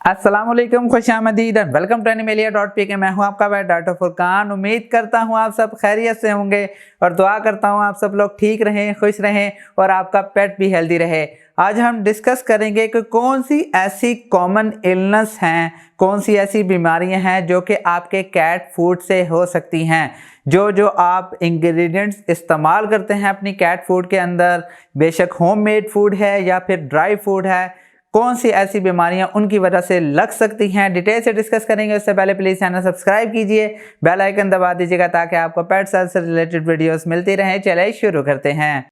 अस्सलाम वालेकुम, खुशामदीद and welcome to animalia.pk। मैं हूं आपका भाई डॉक्टर फुरकान। उम्मीद करता हूं आप सब खैरियत से होंगे और दुआ करता हूं आप सब लोग ठीक रहें, खुश रहें और आपका पेट भी हेल्दी रहे। आज हम डिस्कस करेंगे कि कौन सी ऐसी कॉमन इलनेस हैं, कौन सी ऐसी बीमारियां हैं जो कि आपके कैट फूड से हो सकती हैं। जो आप इंग्रेडिएंट्स इस्तेमाल करते हैं अपनी कैट फूड के अंदर, बेशक होममेड फूड है या फिर ड्राई फूड है, कौन सी ऐसी बीमारियां उनकी वजह से लग सकती हैं, डिटेल से डिस्कस करेंगे। उससे पहले प्लीज़ चैनल सब्सक्राइब कीजिए, बेल आइकन दबा दीजिएगा ताकि आपको पेट हेल्थ से रिलेटेड वीडियोस मिलती रहें। चलिए शुरू करते हैं।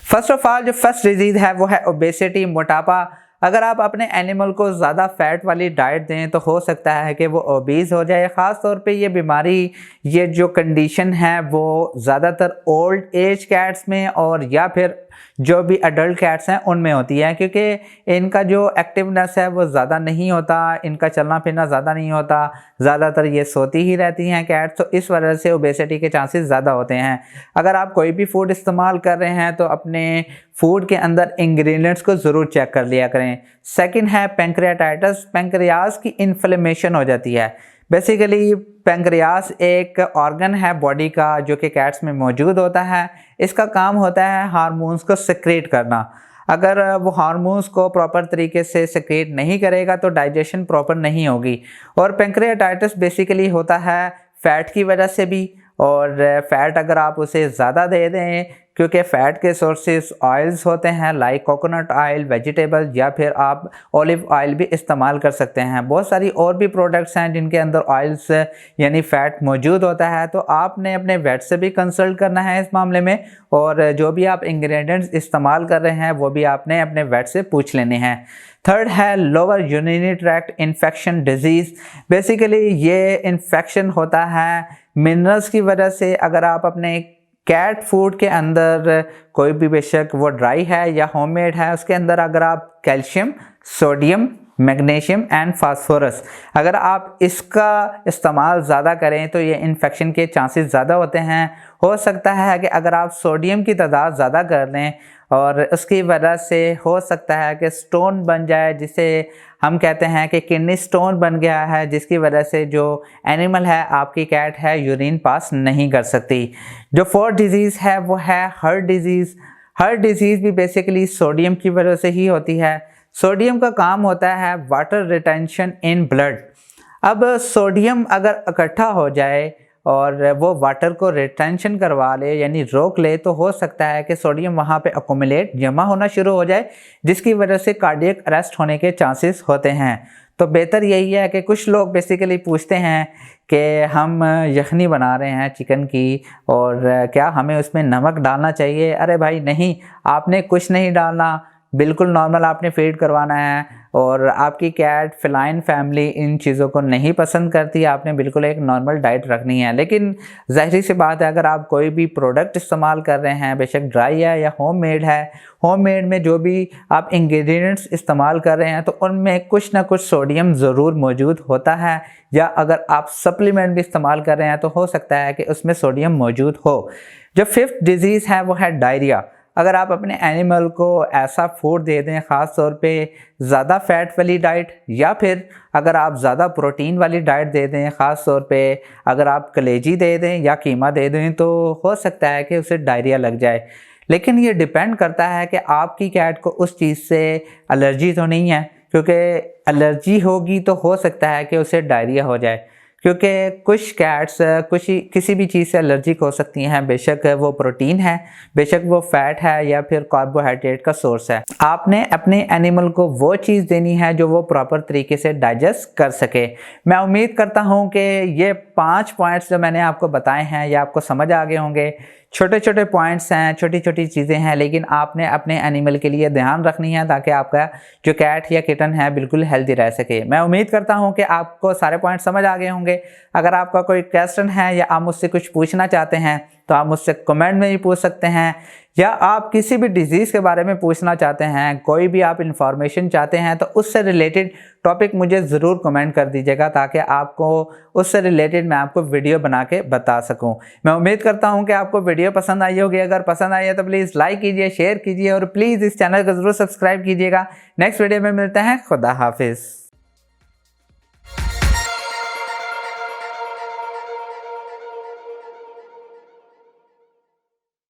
फर्स्ट ऑफ ऑल, जो फर्स्ट डिजीज़ है वो है ओबेसिटी, मोटापा। अगर आप अपने एनिमल को ज़्यादा फैट वाली डाइट दें तो हो सकता है कि वो ओबीज़ हो जाए। ख़ास तौर पे ये बीमारी, ये जो कंडीशन है वो ज़्यादातर ओल्ड एज कैट्स में और या फिर जो भी अडल्ट कैट्स हैं उनमें होती है, क्योंकि इनका जो एक्टिवनेस है वो ज़्यादा नहीं होता, इनका चलना फिरना ज़्यादा नहीं होता, ज़्यादातर ये सोती ही रहती हैं कैट्स, तो इस वजह से ओबेसिटी के चांसेस ज़्यादा होते हैं। अगर आप कोई भी फूड इस्तेमाल कर रहे हैं तो अपने फूड के अंदर इंग्रेडिएंट्स को ज़रूर चेक कर लिया करें। सेकंड है पैंक्रियाटाइटिस, पैंक्रियाज की इन्फ्लेमेशन हो जाती है। बेसिकली पैंक्रियास एक ऑर्गन है बॉडी का जो कि कैट्स में मौजूद होता है। इसका काम होता है हार्मोन्स को सेक्रेट करना। अगर वो हार्मोन्स को प्रॉपर तरीके से सेक्रेट नहीं करेगा तो डाइजेशन प्रॉपर नहीं होगी। और पैंक्रियाटाइटिस बेसिकली होता है फैट की वजह से भी, और फैट अगर आप उसे ज़्यादा दे दें, क्योंकि फ़ैट के सोर्सेस ऑयल्स होते हैं लाइक कोकोनट ऑयल, वेजिटेबल, या फिर आप ऑलिव ऑयल भी इस्तेमाल कर सकते हैं। बहुत सारी और भी प्रोडक्ट्स हैं जिनके अंदर ऑयल्स यानी फ़ैट मौजूद होता है, तो आपने अपने वेट से भी कंसल्ट करना है इस मामले में, और जो भी आप इंग्रेडिएंट्स इस्तेमाल कर रहे हैं वो भी आपने अपने वेट से पूछ लेने हैं। थर्ड है lower urinary tract infection disease. Basically ये इन्फेक्शन होता है मिनरल्स की वजह से। अगर आप अपने कैट फूड के अंदर कोई भी, बेशक वो ड्राई है या होममेड है, उसके अंदर अगर आप calcium, sodium, magnesium and phosphorus अगर आप इसका इस्तेमाल ज़्यादा करें तो ये इन्फेक्शन के चांसेस ज़्यादा होते हैं। हो सकता है कि अगर आप सोडियम की तादाद ज़्यादा कर लें और उसकी वजह से हो सकता है कि स्टोन बन जाए, जिसे हम कहते हैं कि किडनी स्टोन बन गया है, जिसकी वजह से जो एनिमल है, आपकी कैट है, यूरिन पास नहीं कर सकती। जो फोर्थ डिजीज़ है वो है हार्ट डिजीज़। हार्ट डिजीज़ भी बेसिकली सोडियम की वजह से ही होती है। सोडियम का काम होता है वाटर रिटेंशन इन ब्लड। अब सोडियम अगर इकट्ठा हो जाए और वो वाटर को रिटेंशन करवा ले यानी रोक ले, तो हो सकता है कि सोडियम वहाँ पे अकोमुलेट, जमा होना शुरू हो जाए, जिसकी वजह से कार्डियक अरेस्ट होने के चांसेस होते हैं। तो बेहतर यही है कि कुछ लोग बेसिकली पूछते हैं कि हम यखनी बना रहे हैं चिकन की और क्या हमें उसमें नमक डालना चाहिए। अरे भाई नहीं, आपने कुछ नहीं डालना, बिल्कुल नॉर्मल आपने फीड करवाना है। और आपकी कैट फिलाइन फैमिली इन चीज़ों को नहीं पसंद करती, आपने बिल्कुल एक नॉर्मल डाइट रखनी है। लेकिन ज़ाहिर सी बात है, अगर आप कोई भी प्रोडक्ट इस्तेमाल कर रहे हैं, बेशक ड्राई है या होममेड है, होममेड में जो भी आप इंग्रेडिएंट्स इस्तेमाल कर रहे हैं तो उनमें कुछ ना कुछ सोडियम ज़रूर मौजूद होता है, या अगर आप सप्लीमेंट भी इस्तेमाल कर रहे हैं तो हो सकता है कि उसमें सोडियम मौजूद हो। जो फिफ्थ डिजीज़ है वो है डायरिया। अगर आप अपने एनिमल को ऐसा फूड दे दें, ख़ास तौर पे ज़्यादा फैट वाली डाइट, या फिर अगर आप ज़्यादा प्रोटीन वाली डाइट दे दें, ख़ास तौर पे अगर आप कलेजी दे दें या कीमा दे दें, तो हो सकता है कि उसे डायरिया लग जाए। लेकिन ये डिपेंड करता है कि आपकी कैट को उस चीज़ से एलर्जी तो नहीं है, क्योंकि एलर्जी होगी तो हो सकता है कि उसे डायरिया हो जाए, क्योंकि कुछ कैट्स किसी भी चीज़ से एलर्जिक हो सकती हैं, बेशक वो प्रोटीन है, बेशक वो फैट है या फिर कार्बोहाइड्रेट का सोर्स है। आपने अपने एनिमल को वो चीज़ देनी है जो वो प्रॉपर तरीके से डाइजेस्ट कर सके। मैं उम्मीद करता हूँ कि ये 5 पॉइंट्स जो मैंने आपको बताए हैं ये आपको समझ आ गए होंगे। छोटे छोटे पॉइंट्स हैं, छोटी छोटी चीज़ें हैं, लेकिन आपने अपने एनिमल के लिए ध्यान रखनी है ताकि आपका जो कैट या किटन है बिल्कुल हेल्दी रह सके। मैं उम्मीद करता हूं कि आपको सारे पॉइंट्स समझ आ गए होंगे। अगर आपका कोई क्वेश्चन है या आप मुझसे कुछ पूछना चाहते हैं तो आप मुझसे कमेंट में भी पूछ सकते हैं, या आप किसी भी डिजीज़ के बारे में पूछना चाहते हैं, कोई भी आप इंफॉर्मेशन चाहते हैं तो उससे रिलेटेड टॉपिक मुझे ज़रूर कमेंट कर दीजिएगा, ताकि आपको उससे रिलेटेड मैं आपको वीडियो बना के बता सकूं। मैं उम्मीद करता हूं कि आपको वीडियो पसंद आई होगी। अगर पसंद आई है तो प्लीज़ लाइक कीजिए, शेयर कीजिए और प्लीज़ इस चैनल को ज़रूर सब्सक्राइब कीजिएगा। नेक्स्ट वीडियो में मिलते हैं। खुदा हाफिज़।